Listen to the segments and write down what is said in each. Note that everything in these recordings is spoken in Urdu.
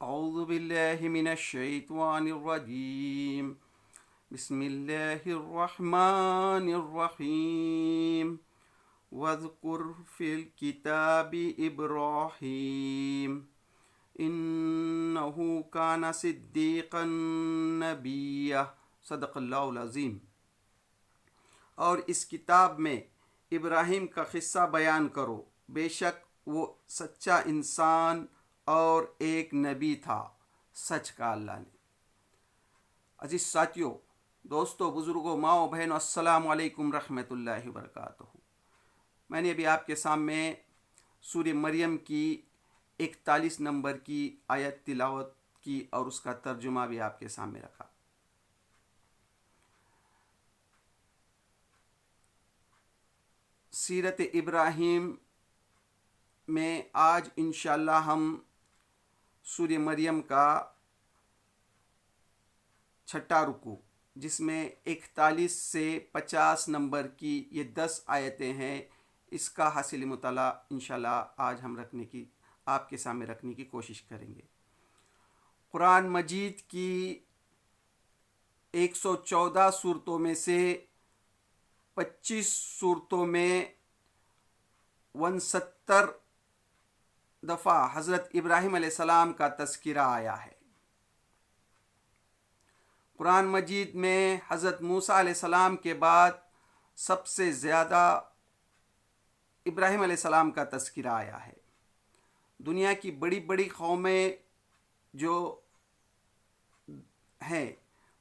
اعوذ باللہ من الشیطان الرجیم بسم اللہ الرحمن الرحیم واذکر فی الکتاب ابراہیم انہ کان صدیقا نبیہ صدق اللہ العظیم۔ اور اس کتاب میں ابراہیم کا قصہ بیان کرو، بے شک وہ سچا انسان اور ایک نبی تھا، سچ کہا اللہ نے۔ عزیز ساتھیوں، دوستوں، بزرگوں، ماؤں، بہنوں، السلام علیکم رحمۃ اللہ وبرکاتہ۔ میں نے ابھی آپ کے سامنے سورہ مریم کی 41 نمبر کی آیت تلاوت کی اور اس کا ترجمہ بھی آپ کے سامنے رکھا۔ سیرت ابراہیم میں آج انشاءاللہ ہم سورہ مریم کا 6واں رکوع، جس میں 41 سے 50 نمبر کی یہ 10 آیتیں ہیں، اس کا حاصل مطالعہ انشاءاللہ آج ہم آپ کے سامنے رکھنے کی کوشش کریں گے۔ قرآن مجید کی 114 سورتوں میں سے 25 سورتوں میں 69 دفعہ حضرت ابراہیم علیہ السلام کا تذکرہ آیا ہے۔ قرآن مجید میں حضرت موسیٰ علیہ السلام کے بعد سب سے زیادہ ابراہیم علیہ السلام کا تذکرہ آیا ہے۔ دنیا کی بڑی بڑی قومیں جو ہیں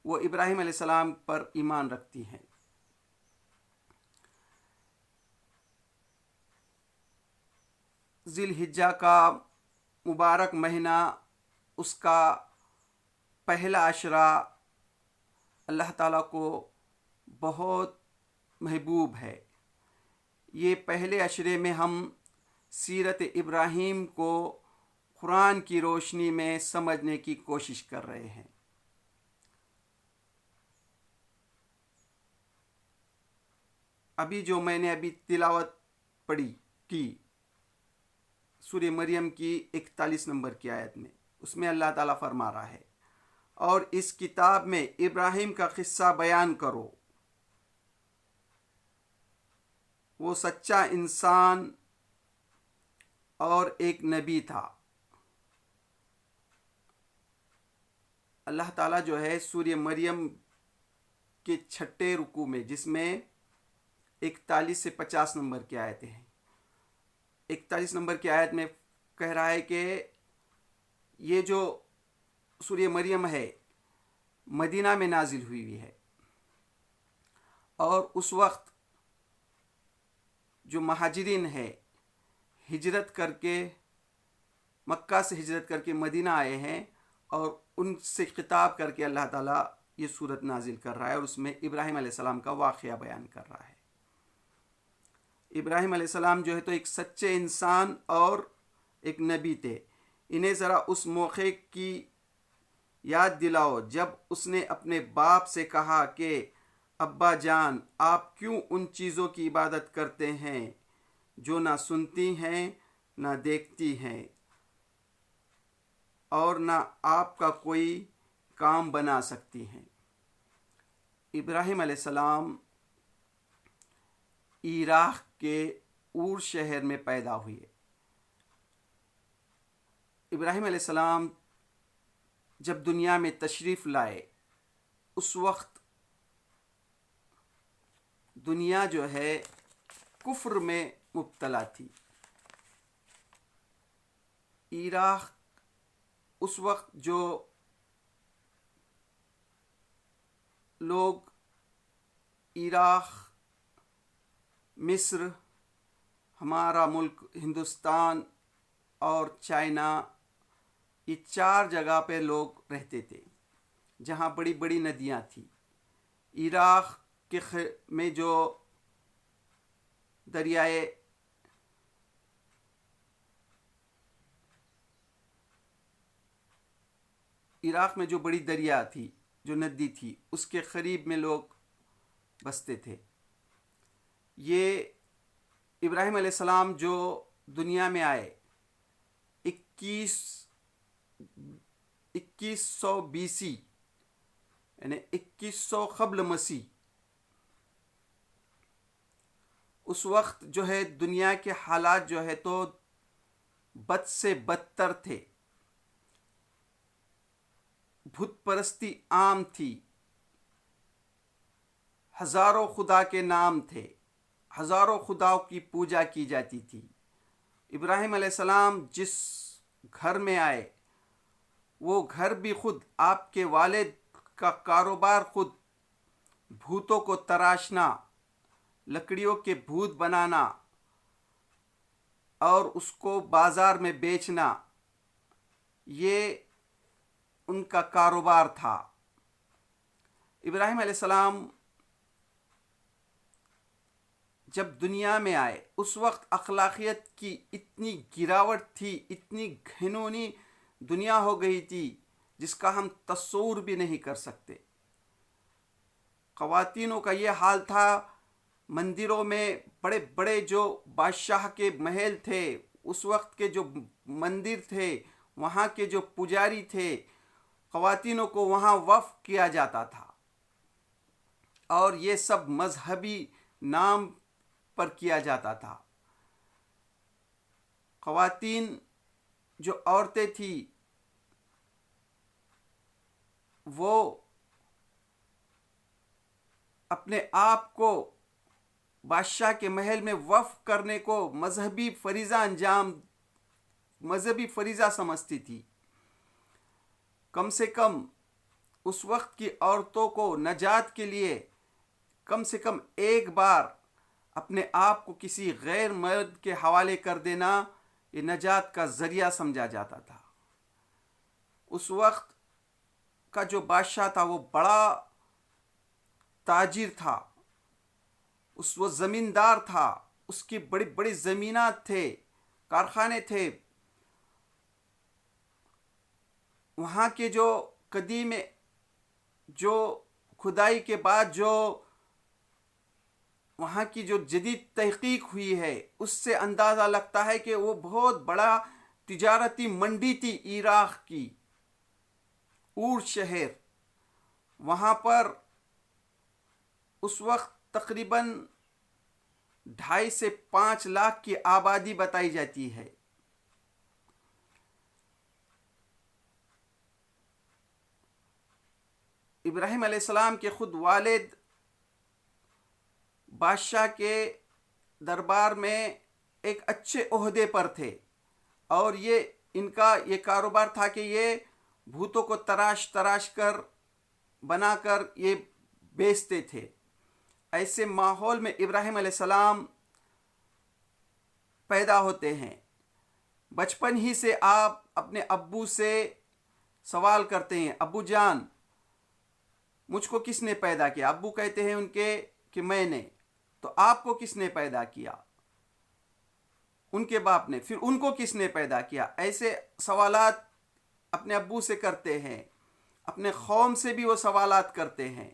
وہ ابراہیم علیہ السلام پر ایمان رکھتی ہیں۔ ذی الحجہ کا مبارک مہینہ، اس کا پہلا عشرہ اللہ تعالیٰ کو بہت محبوب ہے۔ یہ پہلے عشرے میں ہم سیرت ابراہیم کو قرآن کی روشنی میں سمجھنے کی کوشش کر رہے ہیں۔ ابھی جو میں نے تلاوت کی سورہ مریم کی 41 نمبر کی آیت میں، اس میں اللہ تعالیٰ فرما رہا ہے، اور اس کتاب میں ابراہیم کا قصہ بیان کرو، وہ سچا انسان اور ایک نبی تھا۔ اللہ تعالیٰ جو ہے سورہ مریم کے 6 رکوع میں، جس میں 41 سے 50 نمبر کی آیتیں ہیں، 41 نمبر کی آیت میں کہہ رہا ہے کہ یہ جو سورہ مریم ہے مدینہ میں نازل ہوئی ہے، اور اس وقت جو مہاجرین ہے ہجرت کر کے مکہ سے ہجرت کر کے مدینہ آئے ہیں، اور ان سے خطاب کر کے اللہ تعالیٰ یہ سورت نازل کر رہا ہے، اور اس میں ابراہیم علیہ السلام کا واقعہ بیان کر رہا ہے۔ ابراہیم علیہ السلام جو ہے تو ایک سچے انسان اور ایک نبی تھے۔ انہیں ذرا اس موقع کی یاد دلاؤ جب اس نے اپنے باپ سے کہا کہ ابا جان، آپ کیوں ان چیزوں کی عبادت کرتے ہیں جو نہ سنتی ہیں نہ دیکھتی ہیں اور نہ آپ کا کوئی کام بنا سکتی ہیں۔ ابراہیم علیہ السلام عراق کے اور شہر میں پیدا ہوئے۔ ابراہیم علیہ السلام جب دنیا میں تشریف لائے، اس وقت دنیا جو ہے کفر میں مبتلا تھی۔ عراق اس وقت جو لوگ عراق، مصر، ہمارا ملک ہندوستان اور چائنا، یہ 4 جگہ پہ لوگ رہتے تھے جہاں بڑی بڑی ندیاں تھیں۔ عراق میں جو دریائے عراق میں جو بڑی دریا تھی، جو ندی تھی، اس کے قریب میں لوگ بستے تھے۔ یہ ابراہیم علیہ السلام جو دنیا میں آئے، 21 2120 یعنی 2100 قبل مسیح، اس وقت جو ہے دنیا کے حالات جو ہے تو بد سے بدتر تھے، بت پرستی عام تھی، ہزاروں خدا کے نام تھے، ہزاروں خداؤں کی پوجا کی جاتی تھی۔ ابراہیم علیہ السلام جس گھر میں آئے وہ گھر بھی خود آپ کے والد کا کاروبار خود بھوتوں کو تراشنا، لکڑیوں کے بھوت بنانا اور اس کو بازار میں بیچنا، یہ ان کا کاروبار تھا۔ ابراہیم علیہ السلام جب دنیا میں آئے اس وقت اخلاقیت کی اتنی گراوٹ تھی، اتنی گھنونی دنیا ہو گئی تھی جس کا ہم تصور بھی نہیں کر سکتے۔ خواتینوں کا یہ حال تھا، مندروں میں بڑے بڑے جو بادشاہ کے محل تھے، اس وقت کے جو مندر تھے، وہاں کے جو پجاری تھے، خواتینوں کو وہاں وقف کیا جاتا تھا، اور یہ سب مذہبی نام پر کیا جاتا تھا۔ خواتین جو عورتیں تھیں وہ اپنے آپ کو بادشاہ کے محل میں وقف کرنے کو مذہبی فریضہ سمجھتی تھی۔ کم سے کم اس وقت کی عورتوں کو نجات کے لیے کم سے کم ایک بار اپنے آپ کو کسی غیر مرد کے حوالے کر دینا یہ نجات کا ذریعہ سمجھا جاتا تھا۔ اس وقت کا جو بادشاہ تھا وہ بڑا تاجر تھا، وہ زمیندار تھا، اس کی بڑی بڑی زمینات تھے، کارخانے تھے۔ وہاں کے جو قدیم جو کھدائی کے بعد جو وہاں کی جو جدید تحقیق ہوئی ہے اس سے اندازہ لگتا ہے کہ وہ بہت بڑا تجارتی منڈی تھی عراق کی، اور شہر۔ وہاں پر اس وقت تقریباً 2.5 سے 5 لاکھ کی آبادی بتائی جاتی ہے۔ ابراہیم علیہ السلام کے خود والد بادشاہ کے دربار میں ایک اچھے عہدے پر تھے، اور ان کا یہ کاروبار تھا کہ یہ بھوتوں کو تراش کر بنا کر یہ بیچتے تھے۔ ایسے ماحول میں ابراہیم علیہ السلام پیدا ہوتے ہیں۔ بچپن ہی سے آپ اپنے ابو سے سوال کرتے ہیں، ابو جان مجھ کو کس نے پیدا کیا؟ ابو کہتے ہیں ان کے کہ میں نے۔ تو آپ کو کس نے پیدا کیا؟ ان کے باپ نے۔ پھر ان کو کس نے پیدا کیا؟ ایسے سوالات اپنے ابو سے کرتے ہیں، اپنے قوم سے بھی وہ سوالات کرتے ہیں۔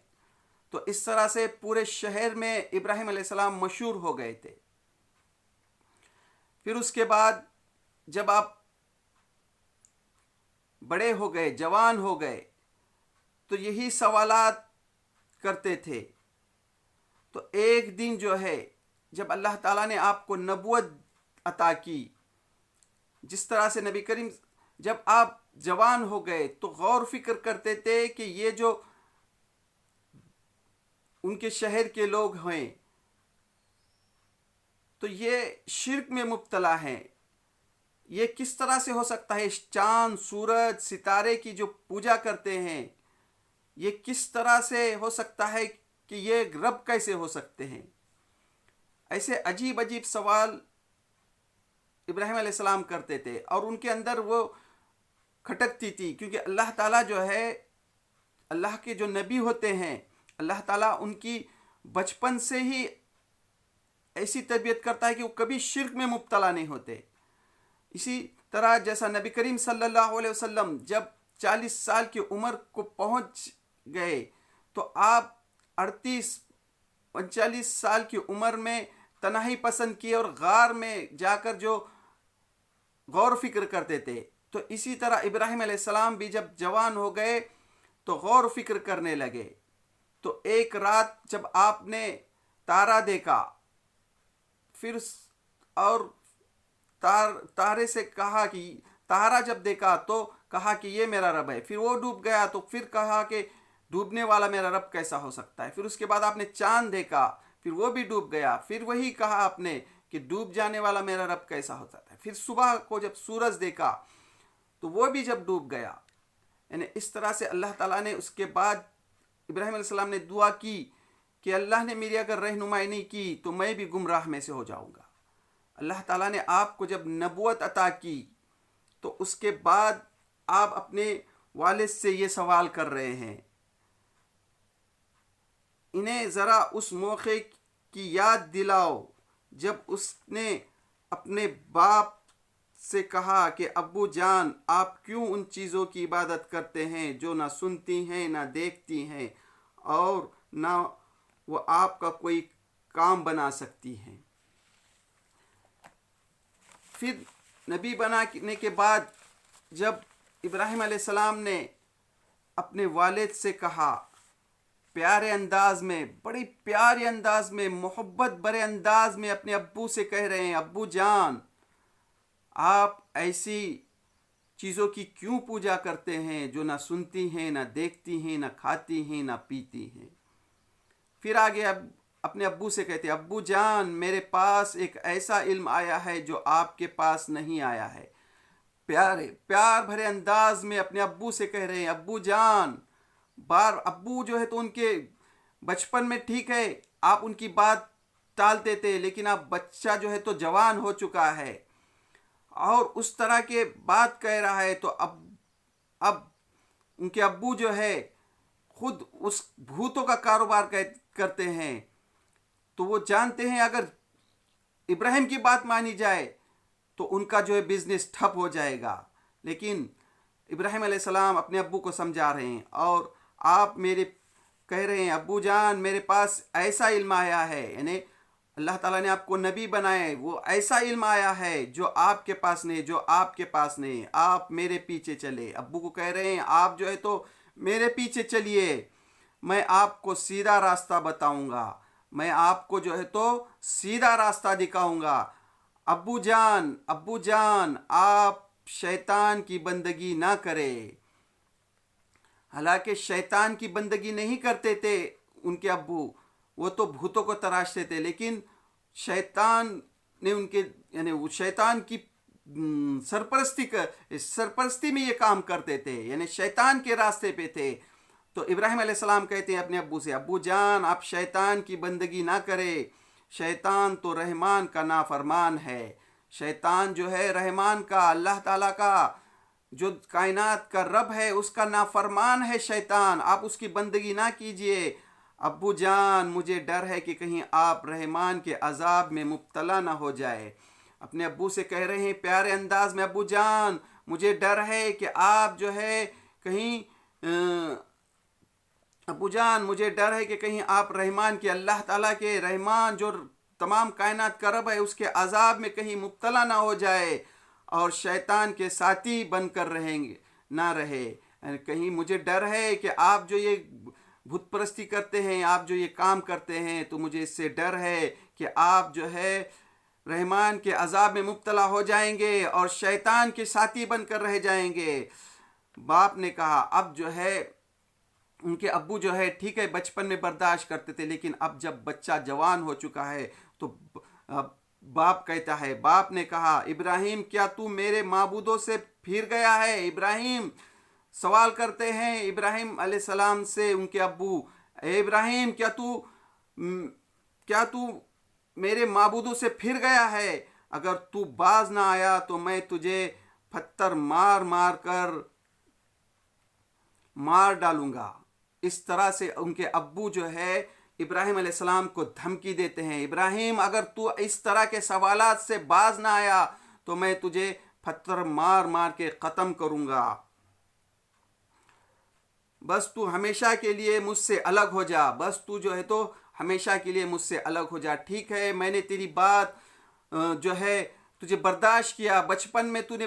تو اس طرح سے پورے شہر میں ابراہیم علیہ السلام مشہور ہو گئے تھے۔ پھر اس کے بعد جب آپ بڑے ہو گئے، جوان ہو گئے، تو یہی سوالات کرتے تھے۔ تو ایک دن جو ہے جب اللہ تعالیٰ نے آپ کو نبوت عطا کی، جس طرح سے نبی کریم جب آپ جوان ہو گئے تو غور فکر کرتے تھے کہ یہ جو ان کے شہر کے لوگ ہیں تو یہ شرک میں مبتلا ہیں، یہ کس طرح سے ہو سکتا ہے؟ چاند، سورج، ستارے کی جو پوجا کرتے ہیں، یہ کس طرح سے ہو سکتا ہے کہ یہ رب کیسے ہو سکتے ہیں؟ ایسے عجیب عجیب سوال ابراہیم علیہ السلام کرتے تھے، اور ان کے اندر وہ کھٹکتی تھی، کیونکہ اللہ تعالیٰ جو ہے، اللہ کے جو نبی ہوتے ہیں، اللہ تعالیٰ ان کی بچپن سے ہی ایسی تربیت کرتا ہے کہ وہ کبھی شرک میں مبتلا نہیں ہوتے۔ اسی طرح جیسا نبی کریم صلی اللہ علیہ وسلم جب 40 سال کی عمر کو پہنچ گئے تو آپ 38-39 سال کی عمر میں تنہائی پسند کی اور غار میں جا کر جو غور فکر کرتے تھے۔ تو اسی طرح ابراہیم علیہ السلام بھی جب جوان ہو گئے تو غور و فکر کرنے لگے. تو ایک رات جب آپ نے تارا دیکھا، پھر اور تارے سے کہا کہ تارا جب دیکھا تو کہا کہ یہ میرا رب ہے. پھر وہ ڈوب گیا تو پھر کہا کہ ڈوبنے والا میرا رب کیسا ہو سکتا ہے. پھر اس کے بعد آپ نے چاند دیکھا، پھر وہ بھی ڈوب گیا. پھر وہی کہا آپ نے کہ ڈوب جانے والا میرا رب کیسا ہو سکتا ہے. پھر صبح کو جب سورج دیکھا تو وہ بھی جب ڈوب گیا. یعنی اس طرح سے اللہ تعالیٰ نے اس کے بعد ابراہیم علیہ السلام نے دعا کی کہ اللہ نے میری اگر رہنمائی نہیں کی تو میں بھی گمراہ میں سے ہو جاؤں گا. اللہ تعالیٰ نے آپ کو جب نبوت عطا کی تو اس کے بعد آپ اپنے والد سے یہ سوال کر رہے ہیں. انہیں ذرا اس موقع کی یاد دلاؤ جب اس نے اپنے باپ سے کہا کہ ابو جان آپ کیوں ان چیزوں کی عبادت کرتے ہیں جو نہ سنتی ہیں نہ دیکھتی ہیں اور نہ وہ آپ کا کوئی کام بنا سکتی ہیں. پھر نبی بنانے کے بعد جب ابراہیم علیہ السلام نے اپنے والد سے کہا پیارے انداز میں، بڑی پیارے انداز میں، محبت بھرے انداز میں اپنے ابو سے کہہ رہے ہیں ابو جان آپ ایسی چیزوں کی کیوں پوجا کرتے ہیں جو نہ سنتی ہیں نہ دیکھتی ہیں نہ کھاتی ہیں نہ پیتی ہیں. پھر آگے اپنے ابو سے کہتے ہیں ابو جان میرے پاس ایک ایسا علم آیا ہے جو آپ کے پاس نہیں آیا ہے. پیار بھرے انداز میں اپنے ابو سے کہہ رہے ہیں ابو جان. ابو جو ہے تو ان کے بچپن میں ٹھیک ہے آپ ان کی بات ٹالتے تھے، لیکن اب بچہ جو ہے تو جوان ہو چکا ہے اور اس طرح کے بات کہہ رہا ہے. تو اب ان کے ابو جو ہے خود اس بھوتوں کا کاروبار کرتے ہیں، تو وہ جانتے ہیں اگر ابراہیم کی بات مانی جائے تو ان کا جو ہے بزنس ٹھپ ہو جائے گا. لیکن ابراہیم علیہ السلام اپنے ابو کو سمجھا رہے ہیں اور آپ میرے کہہ رہے ہیں ابو جان میرے پاس ایسا علم آیا ہے، یعنی اللہ تعالیٰ نے آپ کو نبی بنائے، وہ ایسا علم آیا ہے جو آپ کے پاس نہیں، جو آپ کے پاس نہیں. آپ میرے پیچھے چلے. ابو کو کہہ رہے ہیں آپ جو ہے تو میرے پیچھے چلیے، میں آپ کو سیدھا راستہ بتاؤں گا، میں آپ کو جو ہے تو سیدھا راستہ دکھاؤں گا. ابو جان آپ شیطان کی بندگی نہ کرے. حالانکہ شیطان کی بندگی نہیں کرتے تھے ان کے ابو، وہ تو بھوتوں کو تراشتے تھے، لیکن شیطان نے ان کے یعنی وہ شیطان کی سرپرستی میں یہ کام کرتے تھے، یعنی شیطان کے راستے پہ تھے. تو ابراہیم علیہ السلام کہتے ہیں اپنے ابو سے ابو جان آپ شیطان کی بندگی نہ کرے، شیطان تو رحمان کا نافرمان ہے. شیطان جو ہے رحمان کا، اللہ تعالیٰ کا جو کائنات کا رب ہے اس کا نافرمان ہے شیطان. آپ اس کی بندگی نہ کیجئے. ابو جان مجھے ڈر ہے کہ کہیں آپ رحمان کے عذاب میں مبتلا نہ ہو جائے. اپنے ابو سے کہہ رہے ہیں پیارے انداز میں ابو جان مجھے ڈر ہے کہ آپ جو ہے کہیں ابو جان مجھے ڈر ہے کہ کہیں آپ رحمان کے، اللہ تعالیٰ کے، رحمان جو تمام کائنات کا رب ہے اس کے عذاب میں کہیں مبتلا نہ ہو جائے اور شیطان کے ساتھی بن کر رہیں گے نہ رہے. کہیں مجھے ڈر ہے کہ آپ جو یہ بت پرستی کرتے ہیں، آپ جو یہ کام کرتے ہیں، تو مجھے اس سے ڈر ہے کہ آپ جو ہے رحمان کے عذاب میں مبتلا ہو جائیں گے اور شیطان کے ساتھی بن کر رہ جائیں گے. باپ نے کہا اب جو ہے ان کے ابو جو ہے ٹھیک ہے بچپن میں برداشت کرتے تھے، لیکن اب جب بچہ جوان ہو چکا ہے تو باپ کہتا ہے، باپ نے کہا ابراہیم کیا تو میرے معبودوں سے پھر گیا ہے؟ ابراہیم سوال کرتے ہیں ابراہیم علیہ السلام سے ان کے ابو، اے ابراہیم کیا تو میرے معبودوں سے پھر گیا ہے؟ اگر تو باز نہ آیا تو میں تجھے پتھر مار ڈالوں گا. اس طرح سے ان کے ابو جو ہے ابراہیم علیہ السلام کو دھمکی دیتے ہیں، ابراہیم اگر تو اس طرح کے سوالات سے باز نہ آیا تو میں تجھے پتھر مار کے ختم کروں گا. بس تو ہمیشہ کے لیے مجھ سے الگ ہو جا، بس تو جو ہے تو ہمیشہ کے لیے مجھ سے الگ ہو جا. ٹھیک ہے میں نے تیری بات جو ہے تجھے برداشت کیا، بچپن میں تو نے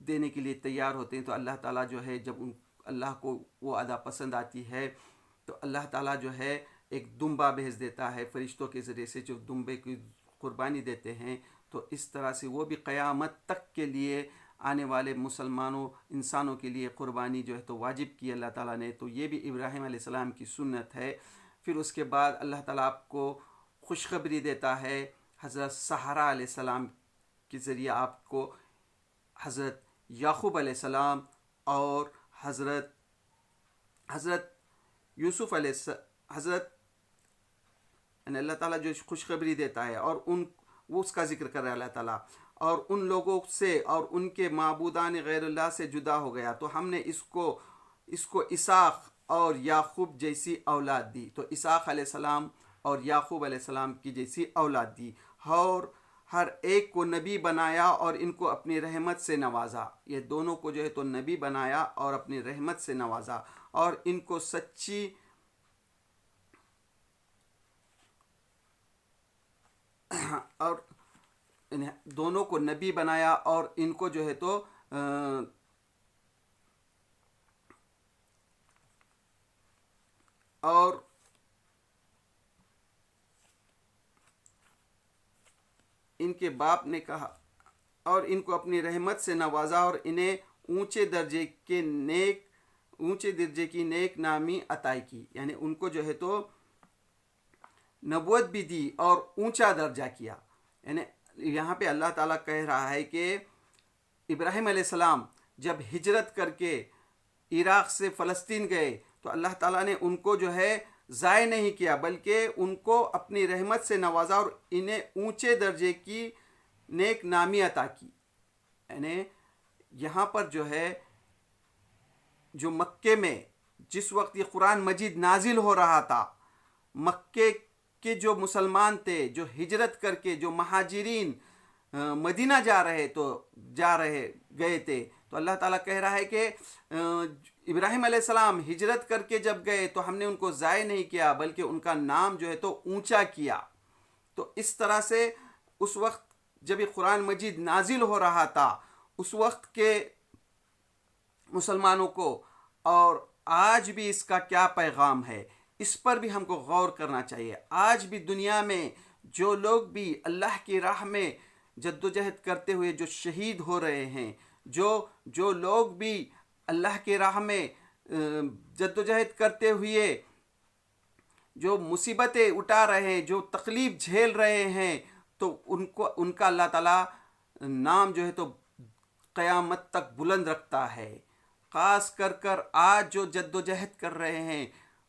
دینے کے لیے تیار ہوتے ہیں تو اللہ تعالیٰ جو ہے جب اللہ کو وہ ادا پسند آتی ہے تو اللہ تعالیٰ جو ہے ایک دمبا بھیج دیتا ہے فرشتوں کے ذریعے سے جو دمبے کی قربانی دیتے ہیں. تو اس طرح سے وہ بھی قیامت تک کے لیے آنے والے مسلمانوں انسانوں کے لیے قربانی جو ہے تو واجب کی اللہ تعالیٰ نے. تو یہ بھی ابراہیم علیہ السلام کی سنت ہے. پھر اس کے بعد اللہ تعالیٰ آپ کو خوشخبری دیتا ہے حضرت سحرا علیہ السلام کے ذریعے آپ کو حضرت یعقوب علیہ السلام اور حضرت یوسف علیہ حضرت یعنی اللہ تعالیٰ جو خوشخبری دیتا ہے اور وہ اس کا ذکر کر رہا ہے اللہ تعالیٰ اور ان لوگوں سے اور ان کے معبودان غیر اللہ سے جدا ہو گیا تو ہم نے اس کو اسحاق اور یعقوب جیسی اولاد دی. تو اسحاق علیہ السلام اور یعقوب علیہ السلام کی جیسی اولاد دی اور ہر ایک کو نبی بنایا اور ان کو اپنی رحمت سے نوازا. یہ دونوں کو جو ہے تو نبی بنایا اور اپنی رحمت سے نوازا اور ان کو سچی اور دونوں کو نبی بنایا اور ان کو جو ہے تو اور ان کے باپ نے کہا اور ان کو اپنی رحمت سے نوازا اور انہیں اونچے درجے کی نیک نامی عطا کی. یعنی ان کو جو ہے تو نبوت بھی دی اور اونچا درجہ کیا. یعنی یہاں پہ اللہ تعالیٰ کہہ رہا ہے کہ ابراہیم علیہ السلام جب ہجرت کر کے عراق سے فلسطین گئے تو اللہ تعالیٰ نے ان کو جو ہے ضائع نہیں کیا بلکہ ان کو اپنی رحمت سے نوازا اور انہیں اونچے درجے کی نیک نامی عطا کی. یعنی یہاں پر جو ہے جو مکے میں جس وقت یہ قرآن مجید نازل ہو رہا تھا مکے کے جو مسلمان تھے جو ہجرت کر کے جو مہاجرین مدینہ گئے تھے تو اللہ تعالیٰ کہہ رہا ہے کہ ابراہیم علیہ السلام ہجرت کر کے جب گئے تو ہم نے ان کو ضائع نہیں کیا بلکہ ان کا نام جو ہے تو اونچا کیا. تو اس طرح سے اس وقت جب یہ قرآن مجید نازل ہو رہا تھا اس وقت کے مسلمانوں کو اور آج بھی اس کا کیا پیغام ہے اس پر بھی ہم کو غور کرنا چاہیے. آج بھی دنیا میں جو لوگ بھی اللہ کی راہ میں جدوجہد کرتے ہوئے جو شہید ہو رہے ہیں جو لوگ بھی اللہ کی راہ میں جدوجہد کرتے ہوئے جو مصیبتیں اٹھا رہے ہیں جو تکلیف جھیل رہے ہیں تو ان کا اللہ تعالیٰ نام جو ہے تو قیامت تک بلند رکھتا ہے. خاص کر آج جو جدوجہد کر رہے ہیں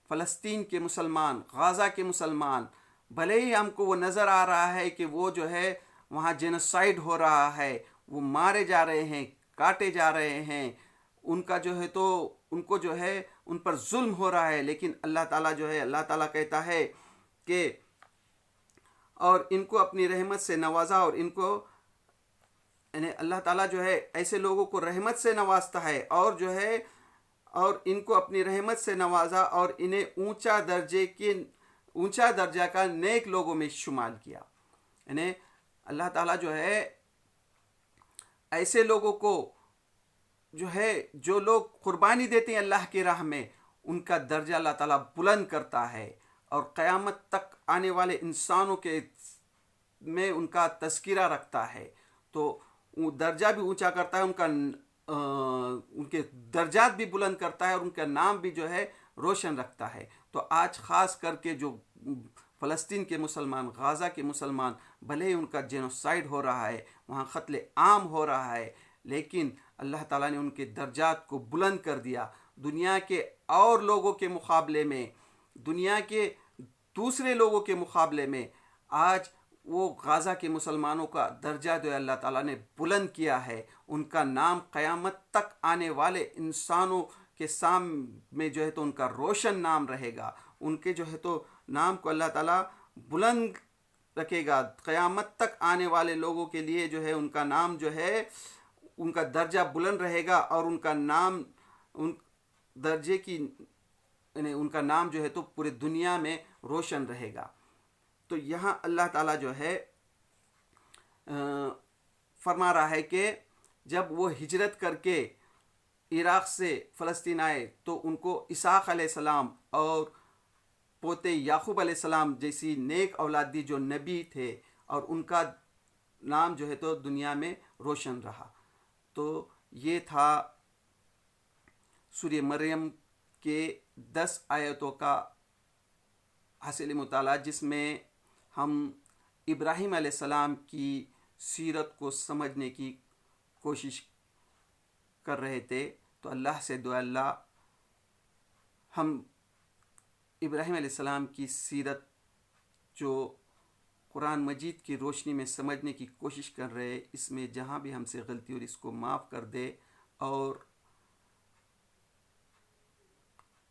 فلسطین کے مسلمان غزہ کے مسلمان بھلے ہی ہم کو وہ نظر آ رہا ہے کہ وہ جو ہے وہاں جینوسائیڈ ہو رہا ہے وہ مارے جا رہے ہیں کاٹے جا رہے ہیں ان کا جو ہے تو ان کو جو ہے ان پر ظلم ہو رہا ہے لیکن اللہ تعالیٰ جو ہے اللہ تعالیٰ کہتا ہے کہ اور ان کو اپنی رحمت سے نوازا اور ان کو یعنی اللہ تعالیٰ جو ہے ایسے لوگوں کو رحمت سے نوازتا ہے اور جو ہے اور ان کو اپنی رحمت سے نوازا اور انہیں اونچا درجہ کا نیک لوگوں میں شمار کیا. یعنی اللہ تعالیٰ جو ہے ایسے لوگوں کو جو ہے جو لوگ قربانی دیتے ہیں اللہ کی راہ میں ان کا درجہ اللہ تعالیٰ بلند کرتا ہے اور قیامت تک آنے والے انسانوں کے میں ان کا تذکرہ رکھتا ہے تو درجہ بھی اونچا کرتا ہے ان کے درجات بھی بلند کرتا ہے اور ان کا نام بھی جو ہے روشن رکھتا ہے. تو آج خاص کر کے جو فلسطین کے مسلمان غزہ کے مسلمان بھلے ہی ان کا جینوسائیڈ ہو رہا ہے وہاں قتل عام ہو رہا ہے لیکن اللہ تعالیٰ نے ان کے درجات کو بلند کر دیا. دنیا کے اور لوگوں کے مقابلے میں دنیا کے دوسرے لوگوں کے مقابلے میں آج وہ غزہ کے مسلمانوں کا درجہ جو اللہ تعالیٰ نے بلند کیا ہے. ان کا نام قیامت تک آنے والے انسانوں کے سامنے جو ہے تو ان کا روشن نام رہے گا. ان کے جو ہے تو نام کو اللہ تعالیٰ بلند رکھے گا. قیامت تک آنے والے لوگوں کے لیے جو ہے ان کا نام جو ہے ان کا درجہ بلند رہے گا اور ان کا نام ان درجے کی یعنی ان کا نام جو ہے تو پورے دنیا میں روشن رہے گا. تو یہاں اللہ تعالیٰ جو ہے فرما رہا ہے کہ جب وہ ہجرت کر کے عراق سے فلسطین آئے تو ان کو اسحاق علیہ السلام اور پوتے یعقوب علیہ السلام جیسی نیک اولاد دی جو نبی تھے، اور ان کا نام جو ہے تو دنیا میں روشن رہا۔ تو یہ تھا سورہ مریم کے 10 آیتوں کا حاصل مطالعہ، جس میں ہم ابراہیم علیہ السلام کی سیرت کو سمجھنے کی کوشش کر رہے تھے۔ تو اللہ سے دعا اللہ ہم ابراہیم علیہ السلام کی سیرت جو قرآن مجید کی روشنی میں سمجھنے کی کوشش کر رہے، اس میں جہاں بھی ہم سے غلطی اور اس کو معاف کر دے، اور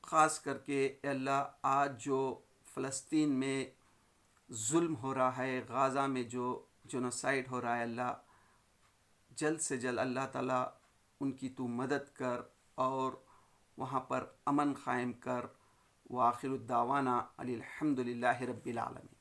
خاص کر کے اے اللہ آج جو فلسطین میں ظلم ہو رہا ہے، غازہ میں جو جنوسائیڈ ہو رہا ہے، اللہ جلد سے جلد اللہ تعالیٰ ان کی تو مدد کر اور وہاں پر امن قائم کر۔ وآخر الدعوانا الحمد للہ رب العالمین۔